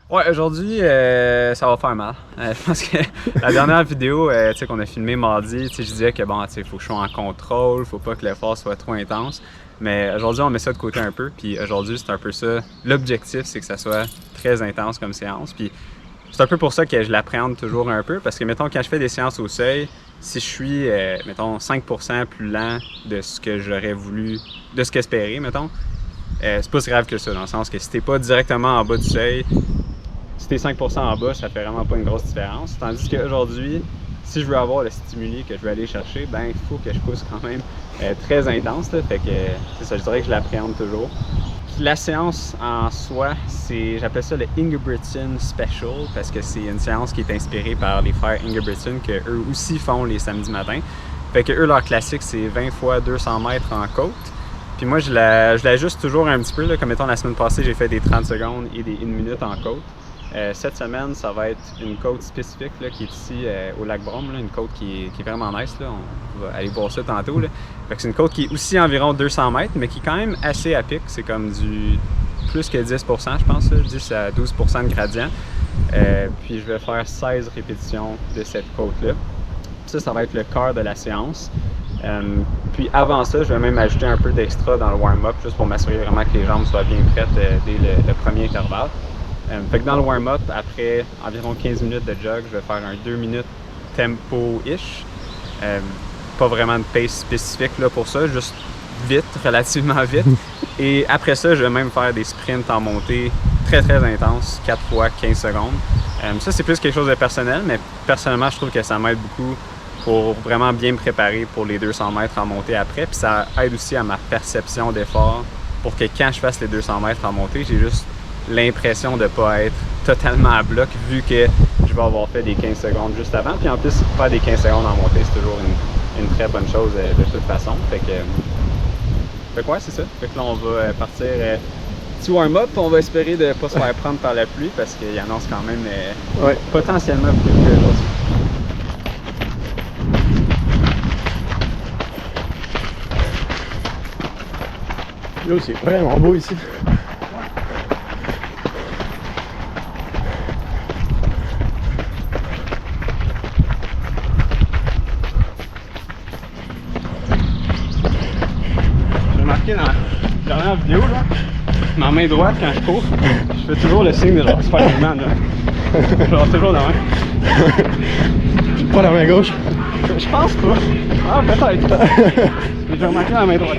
Ouais, aujourd'hui, ça va faire mal. Je pense que la dernière vidéo qu'on a filmée mardi, je disais que bon, il faut que je sois en contrôle, faut pas que l'effort soit trop intense. Mais aujourd'hui, on met ça de côté un peu. Puis aujourd'hui, c'est un peu ça. L'objectif, c'est que ça soit très intense comme séance. Puis c'est un peu pour ça que je l'appréhende toujours un peu. Parce que, mettons, quand je fais des séances au seuil, si je suis, mettons, 5% plus lent de ce que j'aurais voulu, de ce qu'espérer, mettons, c'est pas si grave que ça. Dans le sens que si t'es pas directement en bas du seuil, si t'es 5% en bas, ça fait vraiment pas une grosse différence. Tandis qu'aujourd'hui, si je veux avoir le stimuli que je veux aller chercher, ben il faut que je pousse quand même très intense. Là. Fait que c'est ça, je dirais que je l'appréhende toujours. Puis la séance en soi, j'appelle ça le Ingebrigtsen Special parce que c'est une séance qui est inspirée par les frères Ingebrigtsen que eux aussi font les samedis matins. Fait que eux, leur classique, c'est 20 fois 200 mètres en côte. Puis moi, je l'ajuste toujours un petit peu. Là. Comme étant la semaine passée, j'ai fait des 30 secondes et des 1 minute en côte. Cette semaine, ça va être une côte spécifique là, qui est ici au lac Brome, là, une côte qui est vraiment nice. Là. On va aller voir ça tantôt. Là. Fait que c'est une côte qui est aussi environ 200 mètres, mais qui est quand même assez à pic. C'est comme du plus que 10%, je pense, là, 10 à 12% de gradient. Puis je vais faire 16 répétitions de cette côte-là. Ça va être le cœur de la séance. Puis avant ça, je vais même ajouter un peu d'extra dans le warm-up, juste pour m'assurer vraiment que les jambes soient bien prêtes dès le premier intervalle. Fait que dans le warm-up, après environ 15 minutes de jog, je vais faire un 2 minutes tempo-ish. Pas vraiment de pace spécifique là, pour ça, juste vite, relativement vite. Et après ça, je vais même faire des sprints en montée très très intenses, 4 fois 15 secondes. Ça, c'est plus quelque chose de personnel, mais personnellement, je trouve que ça m'aide beaucoup pour vraiment bien me préparer pour les 200 mètres en montée après. Puis ça aide aussi à ma perception d'effort pour que quand je fasse les 200 mètres en montée, j'ai juste l'impression de ne pas être totalement à bloc vu que je vais avoir fait des 15 secondes juste avant. Puis en plus, faire des 15 secondes en montée, c'est toujours une très bonne chose de toute façon. Fait que ouais, c'est ça. Fait que là, on va partir petit warm-up. On va espérer de ne pas se faire prendre par la pluie parce qu'il annonce quand même potentiellement plus qu'aujourd'hui. Là, c'est vraiment beau ici. J'ai remarqué dans la dernière vidéo, là, ma main droite, quand je cours, je fais toujours le signe de genre Spider-Man. Genre toujours de même. Pas la main gauche. Je pense pas. Ah, peut-être. Mais j'ai remarqué la main droite.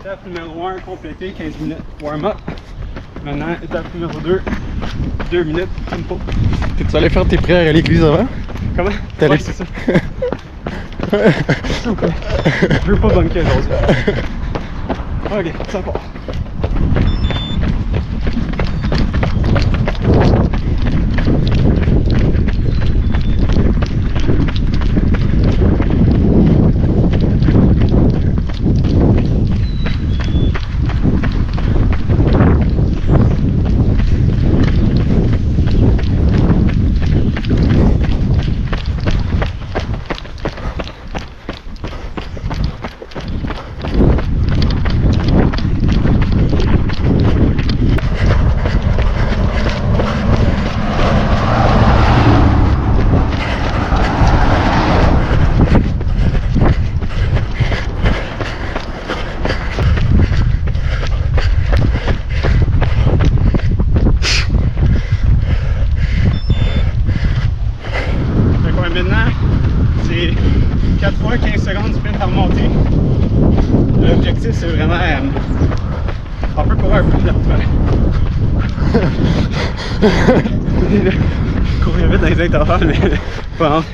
Étape numéro 1 complétée, 15 minutes warm-up. Maintenant, étape numéro 2, 2 minutes tempo. T'es-tu allé faire tes prières à l'église avant? Comment? T'es allé... Ouais, c'est ça. Okay. Je veux pas bunker aujourd'hui. Ok, ça part. Maintenant, c'est 4 fois 15 secondes sprint en montée. L'objectif, c'est vraiment... on peut courir un peu de courir vite dans les intervalles, mais pas honte.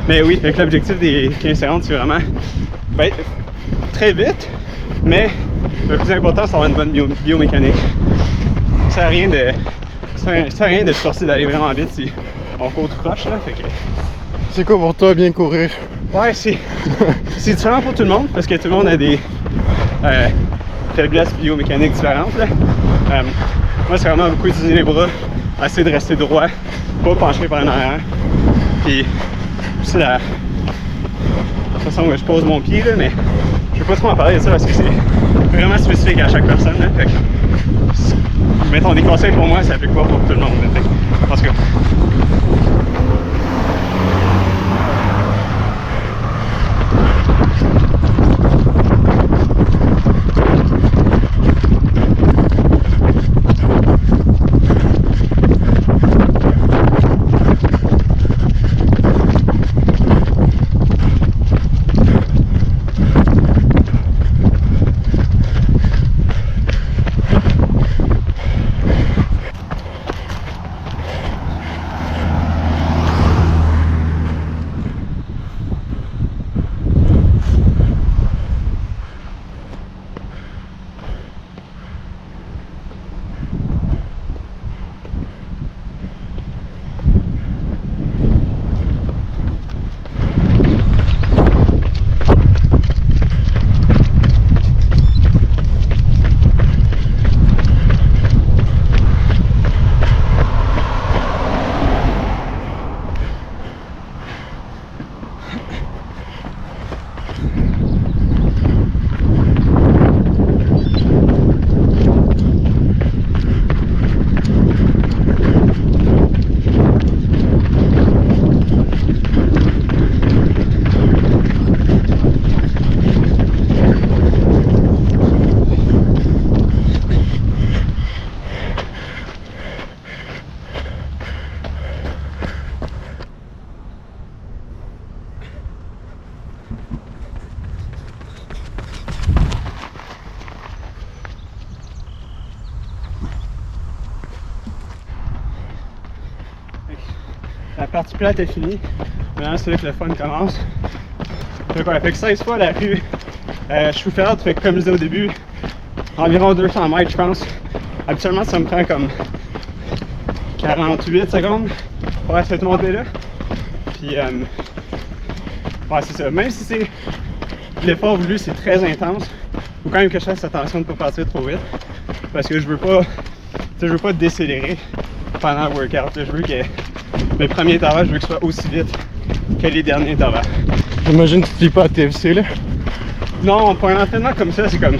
Mais oui, avec l'objectif des 15 secondes, c'est vraiment très vite, mais le plus important, c'est d'avoir une bonne biomécanique. Ça sert à rien de se forcer d'aller vraiment vite si on court tout croche, là. Fait que... C'est quoi pour toi bien courir? Ouais, c'est différent pour tout le monde parce que tout le monde a des faiblesses biomécaniques différentes. Là. Moi, c'est vraiment beaucoup utiliser les bras, essayer de rester droit, pas pencher par en arrière. Puis c'est la façon où je pose mon pied, là, mais je peux pas trop en parler de ça parce que c'est vraiment spécifique à chaque personne. Hein, fait que, mettons des conseils pour moi, ça s'applique pas pour tout le monde. Fait que, en tout cas. La partie plate est finie. Maintenant, c'est là que le fun commence. Fait que 16 fois la rue Choufferre, fait que comme je disais au début, environ 200 mètres, je pense. Habituellement, ça me prend comme 48 secondes pour faire cette montée-là. Puis, ouais, c'est ça. Même si c'est l'effort voulu, c'est très intense, faut quand même que je fasse attention de ne pas partir trop vite. Parce que je veux pas décélérer pendant le workout. Je veux que mes premiers intervalles, je veux que ce soit aussi vite que les derniers intervalles. J'imagine que tu ne dis pas à TFC là. Non, pour un entraînement comme ça, c'est comme...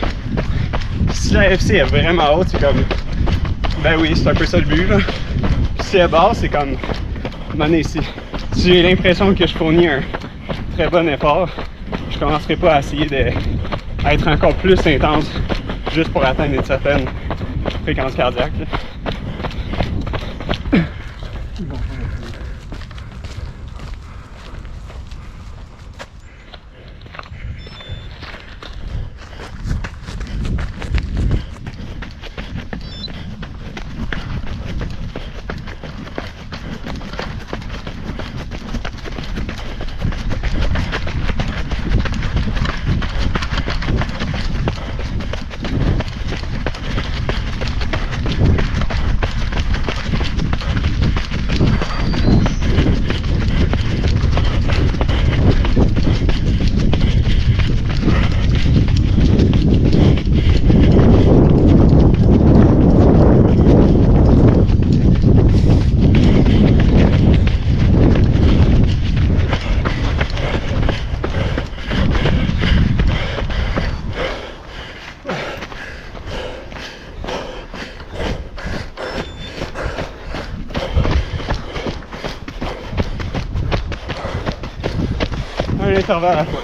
Si la FC est vraiment haute, c'est comme... Ben oui, c'est un peu ça le but, là. Puis si elle est basse, c'est comme... Mané ici. Si j'ai l'impression que je fournis un très bon effort, je commencerai pas à essayer d'être encore plus intense juste pour atteindre une certaine fréquence cardiaque, là. Un intervalle à la fois.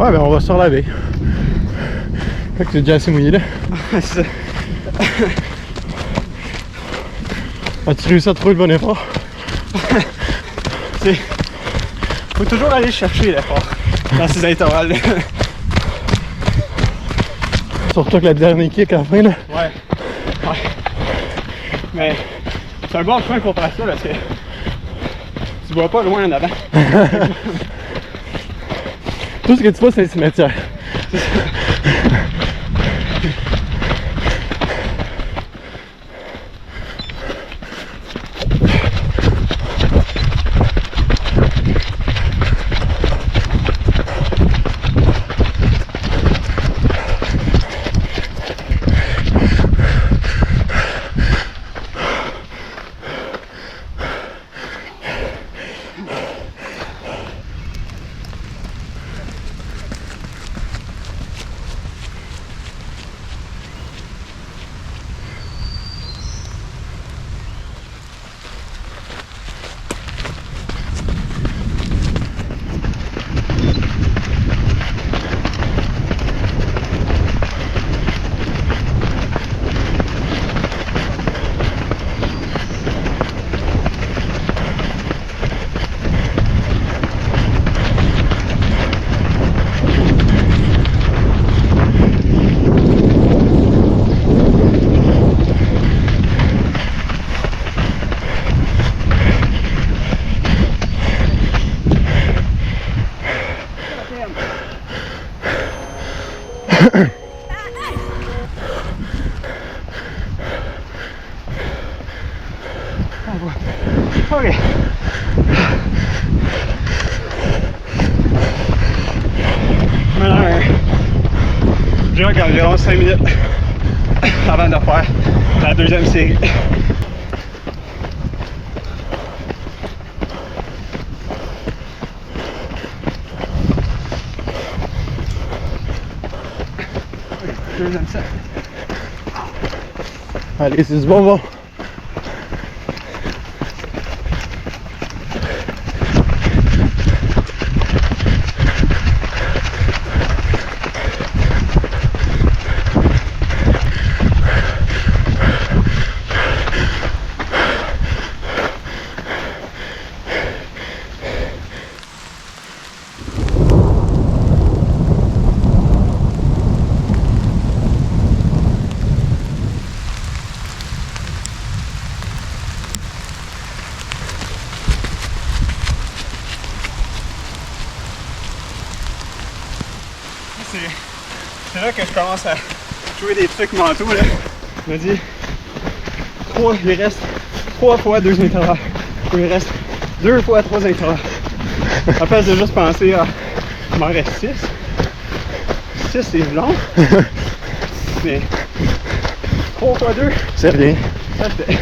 Ouais, ben on va se relaver. Fait que t'es déjà assez mouillé là. As-tu réussi à trouver le bon effort? Faut toujours aller chercher l'effort dans ces intervalles. Surtout que la dernière kick à la fin là. Ouais. Mais c'est un bon point pour faire ça parce que tu vois pas loin en avant. Tout ce que tu vois, c'est le cimetière. Ok. Maintenant, je dirais qu'environ 5 minutes avant de faire la deuxième série. Deuxième set. Allez, c'est du bonbon. C'est là que je commence à jouer des trucs mentaux. Là. Je me dis, il reste 3 fois 2 intervalles. Ou il reste 2 fois 3 intervalles. En place de juste penser, il m'en reste 6. 6 c'est long. Mais 3 fois 2, C'est rien. ça fait.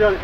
dernier.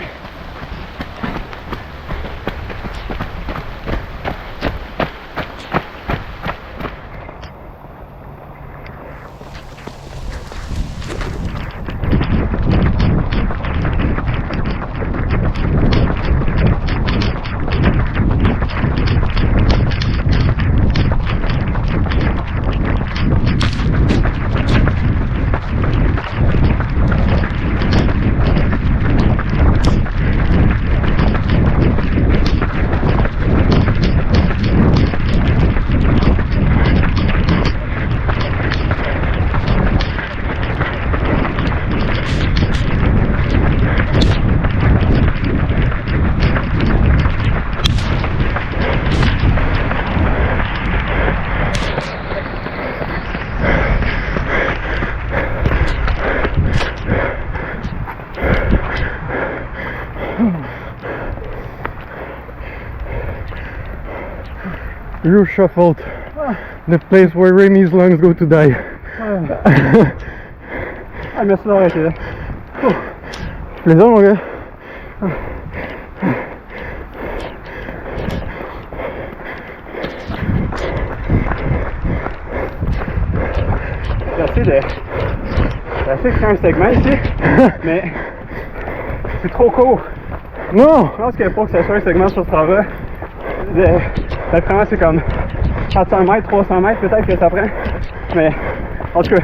You shuffled the place where Remy's lungs go to die. Ah, merci d'avoir été là. Plaisir, mon gars. J'ai assez de créer un segment ici, mais c'est trop court. Non! Je pense qu'il faut que ça soit un segment sur Strava. D'après moi, c'est comme 400 mètres, 300 mètres peut-être que ça prend. Mais en tout cas,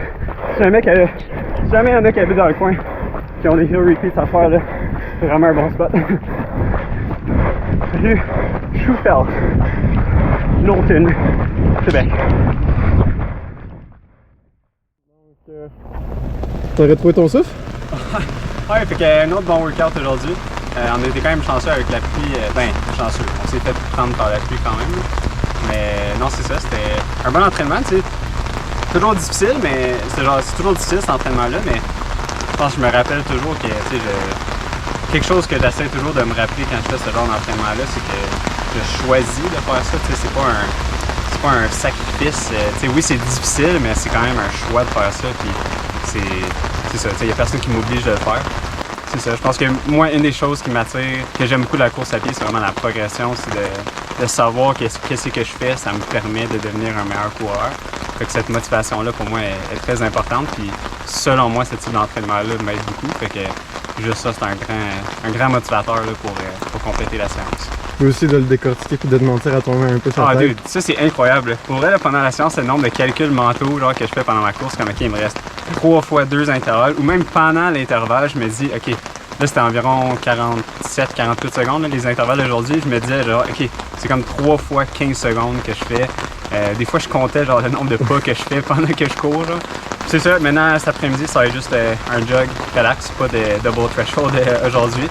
si jamais il y en a qui habitent dans le coin, qui ont des hill repeats à faire, là, c'est vraiment un bon spot. Rue Choufel, Longton, Québec. T'as retrouvé ton souffle? Ouais, fait qu'un autre bon workout aujourd'hui. On était quand même chanceux avec la pluie. Chanceux. On s'est fait prendre par la pluie quand même. Mais non, c'est ça. C'était un bon entraînement, tu sais. Toujours difficile, mais c'est toujours difficile cet entraînement-là. Mais je pense que je me rappelle toujours que, tu sais, quelque chose que j'essaie toujours de me rappeler quand je fais ce genre d'entraînement-là, c'est que je choisis de faire ça. Tu sais, c'est pas un sacrifice. Tu sais, oui, c'est difficile, mais c'est quand même un choix de faire ça. Puis c'est ça. Tu sais, il y a personne qui m'oblige de le faire. C'est ça. Je pense que moi, une des choses qui m'attire, que j'aime beaucoup de la course à pied, c'est vraiment la progression. C'est de savoir qu'est-ce que je fais. Ça me permet de devenir un meilleur coureur. Fait que cette motivation-là, pour moi, est très importante. Puis, selon moi, ce type d'entraînement-là m'aide beaucoup. Fait que juste ça, c'est un grand motivateur là, pour compléter la séance. Mais aussi de le décortiquer et de te mentir à toi-même un peu sur Ah, la tête. dude, ça, c'est incroyable. Pour vrai, là, pendant la séance, c'est le nombre de calculs mentaux genre, que je fais pendant ma course. Comme, OK, il me reste 3 fois 2 intervalles. Ou même pendant l'intervalle, je me dis, OK, là, c'était environ 47-48 secondes, là, les intervalles d'aujourd'hui. Je me disais, genre, OK, c'est comme 3 fois 15 secondes que je fais. Des fois, je comptais genre le nombre de pas que je fais pendant que je cours. C'est ça, maintenant, cet après-midi, ça va être juste un jog relax, pas de double threshold aujourd'hui.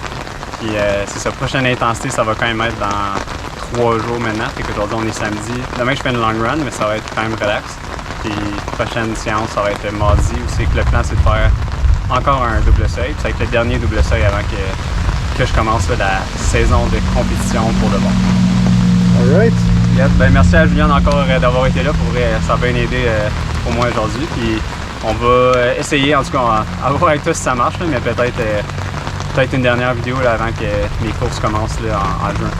Puis c'est ça, prochaine intensité, ça va quand même être dans 3 jours maintenant. Fait qu'aujourd'hui, on est samedi. Demain, je fais une long run, mais ça va être quand même relax. Puis prochaine séance, ça va être mardi, où c'est que le plan, c'est de faire encore un double seuil. Puis ça va être le dernier double seuil avant que je commence là, la saison de compétition pour de bon. Alright. Yep. Ben, merci à Julien encore d'avoir été là. Ça a bien aidé pour moi aujourd'hui. Puis on va essayer, en tout cas, à voir avec toi si ça marche, là, mais peut-être une dernière vidéo là, avant que mes courses commencent là, en juin.